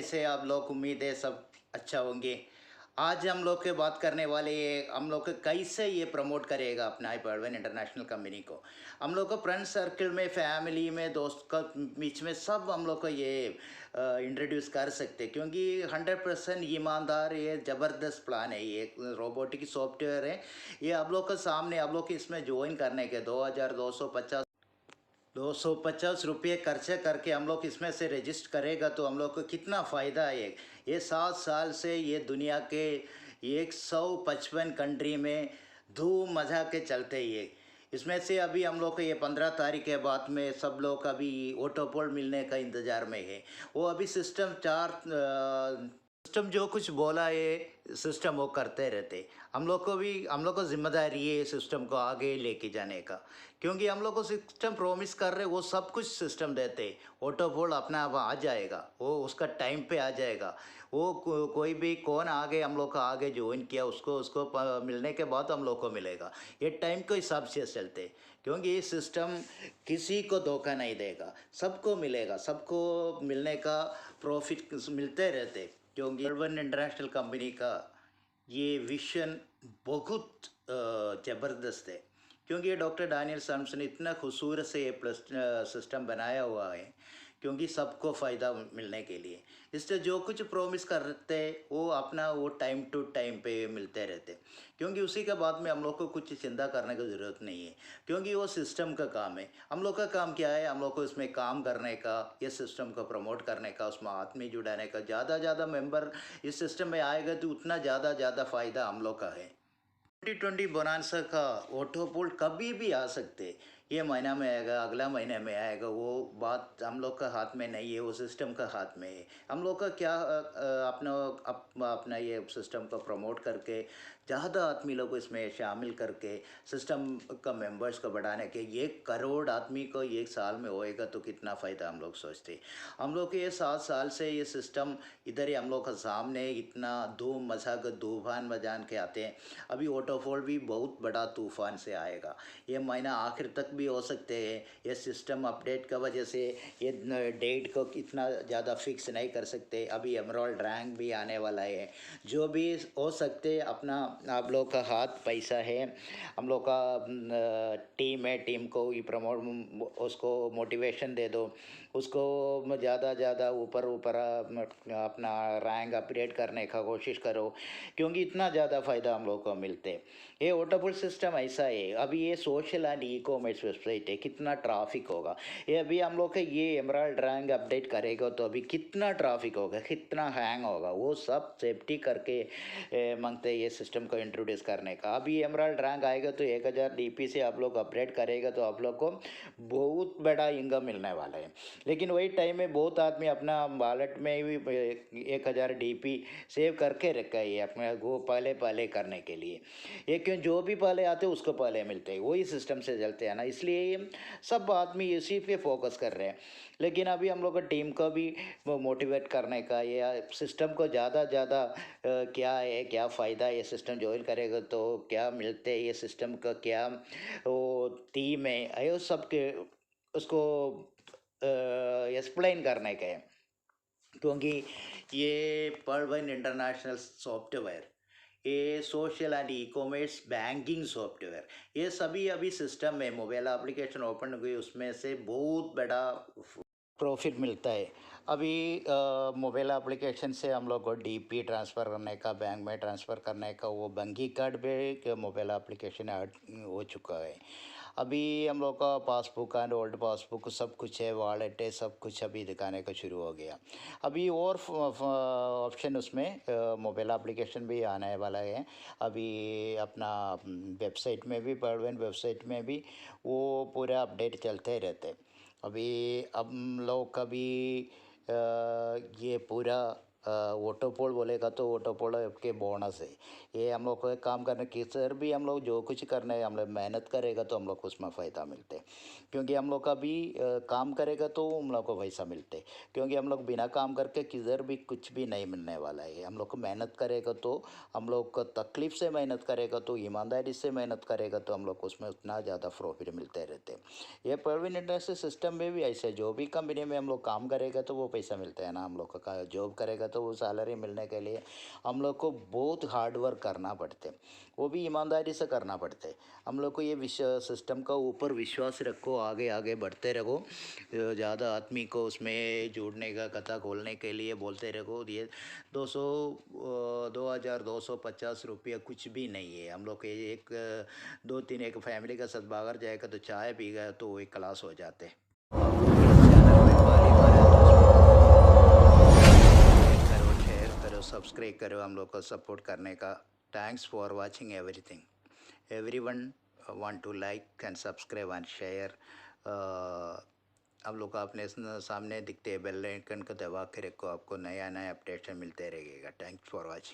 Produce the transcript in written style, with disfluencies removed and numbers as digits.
कैसे आप लोग? उम्मीद है सब अच्छा होंगे। आज हम लोग के बात करने वाले ये हम लोग को कैसे ये प्रमोट करेगा अपना हाइपरवन इंटरनेशनल कंपनी को। हम लोग को फ्रेंड सर्कल में, फैमिली में, दोस्त का बीच में सब हम लोग को ये इंट्रोड्यूस कर सकते हैं, क्योंकि 100% ईमानदार ये ज़बरदस्त प्लान है। ये रोबोटिक सॉफ्टवेयर है। ये आप लोग के सामने, आप लोग इसमें ज्वाइन करने के 250 रुपये खर्चे करके हम लोग इसमें से रजिस्टर करेगा तो हम लोग को कितना फ़ायदा है। ये 7 साल से ये दुनिया के 155 कंट्री में धूम मचा के चलते ही है। इसमें से अभी हम लोग को ये 15 तारीख के बाद में सब लोग अभी ऑटोपोल मिलने का इंतज़ार में है। वो अभी सिस्टम जो कुछ बोला ये सिस्टम वो करते रहते। हम लोग को जिम्मेदारी है सिस्टम को आगे लेके जाने का, क्योंकि हम लोग को सिस्टम प्रॉमिस कर रहे, वो सब कुछ सिस्टम देते। ऑटोपोल अपना आप आ जाएगा, वो उसका टाइम पे आ जाएगा। कोई भी कौन आगे हम लोग का आगे ज्वाइन किया उसको उसको मिलने के बाद हम लोग को मिलेगा। ये टाइम के हिसाब से चलते, क्योंकि ये सिस्टम किसी को धोखा नहीं देगा, सबको मिलेगा, सबको मिलने का प्रॉफिट मिलते रहते। क्योंकि अर्बन इंटरनेशनल कंपनी का ये विजन बहुत ज़बरदस्त है। क्योंकि ये डॉक्टर डैनियल सैम्स ने इतना खूबसूरत से ये प्लस सिस्टम बनाया हुआ है, क्योंकि सबको फ़ायदा मिलने के लिए। इससे जो कुछ प्रॉमिस करते वो अपना वो टाइम टू टाइम पे मिलते रहते, क्योंकि उसी के बाद में हम लोग को कुछ चिंता करने की ज़रूरत नहीं है, क्योंकि वो सिस्टम का काम है। हम लोग का काम क्या है? हम लोग को इसमें काम करने का, ये सिस्टम को प्रमोट करने का, उसमें आदमी जुटाने का। ज़्यादा ज़्यादा मेंबर इस सिस्टम में आएगा तो उतना ज़्यादा फ़ायदा हम लोग का है। 2020 बोनांसा का ऑटो पोल कभी भी आ सकते। ये महीना में आएगा, अगला महीने में आएगा, वो बात हम लोग का हाथ में नहीं है, वो सिस्टम का हाथ में है। हम लोग का क्या अपना ये सिस्टम को प्रमोट करके ज़्यादा आदमी लोग को इसमें शामिल करके सिस्टम का मेंबर्स को बढ़ाने के। 1 करोड़ आदमी को 1 साल में होएगा तो कितना फ़ायदा हम लोग सोचते। हम लोग के ये 7 साल से ये सिस्टम इधर ही हम लोग का सामने इतना धूम मचा कर तूफान बजान के आते हैं। अभी ऑटोफॉल भी बहुत बड़ा तूफान से आएगा, ये महीना आखिर तक भी हो सकते हैं। ये सिस्टम अपडेट का वजह से ये डेट को इतना ज़्यादा फिक्स नहीं कर सकते। अभी एमराल्ड रैंक भी आने वाला है, जो भी हो सकते। अपना आप लोग का हाथ पैसा है, हम लोग का टीम है, टीम को ही प्रमोट, उसको मोटिवेशन दे दो, उसको ज़्यादा ऊपर ऊपर अपना रैंक अपडेट करने का कोशिश करो, क्योंकि इतना ज़्यादा फ़ायदा हम लोग को मिलते हैं। ये ऑटोपुल सिस्टम ऐसा है। अभी ये social and e commerce website है, कितना ट्रैफिक होगा। ये अभी हम लोग का ये एमराल्ड रैंक अपडेट करेगा तो अभी कितना ट्रैफिक होगा, कितना हैंग होगा, वो सब सेफ्टी करके मांगते हैं ये सिस्टम को इंट्रोड्यूस करने का। अभी एमराल्ड रैंक आएगा तो 1000 डीपी से आप लोग अपडेट करेगा तो आप लोग को बहुत बड़ा इनकम मिलने वाला है। लेकिन वही टाइम में बहुत आदमी अपना वॉलेट में भी 1000 डीपी सेव करके रखा है अपने वो पहले पहले करने के लिए। ये क्यों, जो भी पहले आते हैं उसको पहले मिलते हैं, वही सिस्टम से चलते हैं ना, इसलिए ये सब आदमी इसी पे फोकस कर रहे हैं। लेकिन अभी हम लोग का टीम को भी वो मोटिवेट करने का, ये सिस्टम को ज़्यादा क्या है, क्या फ़ायदा है, ये सिस्टम ज्वाइन करेगा तो क्या मिलते हैं, ये सिस्टम का क्या वो थीम है, ये सब के उसको एक्सप्लेन करने का है। क्योंकि ये पर्वन इंटरनेशनल सॉफ्टवेयर, ये social and e commerce banking software, ये सभी अभी सिस्टम में मोबाइल एप्लीकेशन ओपन हुई, उसमें से बहुत बड़ा प्रॉफिट मिलता है। अभी मोबाइल एप्लीकेशन से हम लोग को डीपी ट्रांसफ़र करने का, बैंक में ट्रांसफ़र करने का, वो बंगी कार्ड पे मोबाइल एप्लीकेशन ऐड हो चुका है। अभी हम लोग का पासबुक एंड ओल्ड पासबुक सब कुछ है, वॉलेट है, सब कुछ अभी दिखाने का शुरू हो गया। अभी और ऑप्शन उसमें मोबाइल एप्लीकेशन भी आने वाला है। अभी अपना वेबसाइट में भी, पर्वन वेबसाइट में भी वो पूरा अपडेट चलते रहते। अभी हम लोग का भी ये पूरा वोटोपोल बोलेगा तो वोटोपोल के बोनस है। ये हम लोग को एक काम करने की सर भी हम लोग जो कुछ करना है हम लोग मेहनत करेगा तो हम लोग को उसमें फ़ायदा मिलते हैं। क्योंकि हम लोग का भी काम करेगा तो हम लोग को पैसा मिलते, क्योंकि हम लोग बिना काम करके किधर भी कुछ भी नहीं मिलने वाला है। हम लोग को मेहनत करेगा तो हम लोग को तकलीफ़ से मेहनत करेगा तो ईमानदारी से मेहनत करेगा तो हम लोग को उसमें उतना ज़्यादा प्रॉफिट मिलते रहते हैं। ये प्रोविडेंट इंडस्ट्री सिस्टम में भी ऐसे जो भी कंपनी में हम लोग काम करेगा तो वो पैसा मिलता है ना, हम लोग का जॉब करेगा तो वो सैलरी मिलने के लिए हम लोग को बहुत हार्ड वर्क करना पड़ते, वो भी ईमानदारी से करना पड़ते। हम लोग को ये विश्व सिस्टम का ऊपर विश्वास रखो, आगे आगे बढ़ते रहो, ज़्यादा आदमी को उसमें जोड़ने का खाता खोलने के लिए बोलते रहो। ये 200 2250 रुपया कुछ भी नहीं है। हम लोग के एक दो तीन एक फैमिली का सदभागर जाएगा तो चाय पी गया तो वही क्लास हो जाते। चैनल में पहली बार है तो करो, शेयर करो, सब्सक्राइब करो, हम लोग को सपोर्ट करने का। Thanks for watching everything. Everyone want to like and subscribe and share. हम लोग को अपने सामने दिखते बेल आइकन को दबा के रखो, आपको नया नया अपडेशन मिलते रहेगा। Thanks for watching.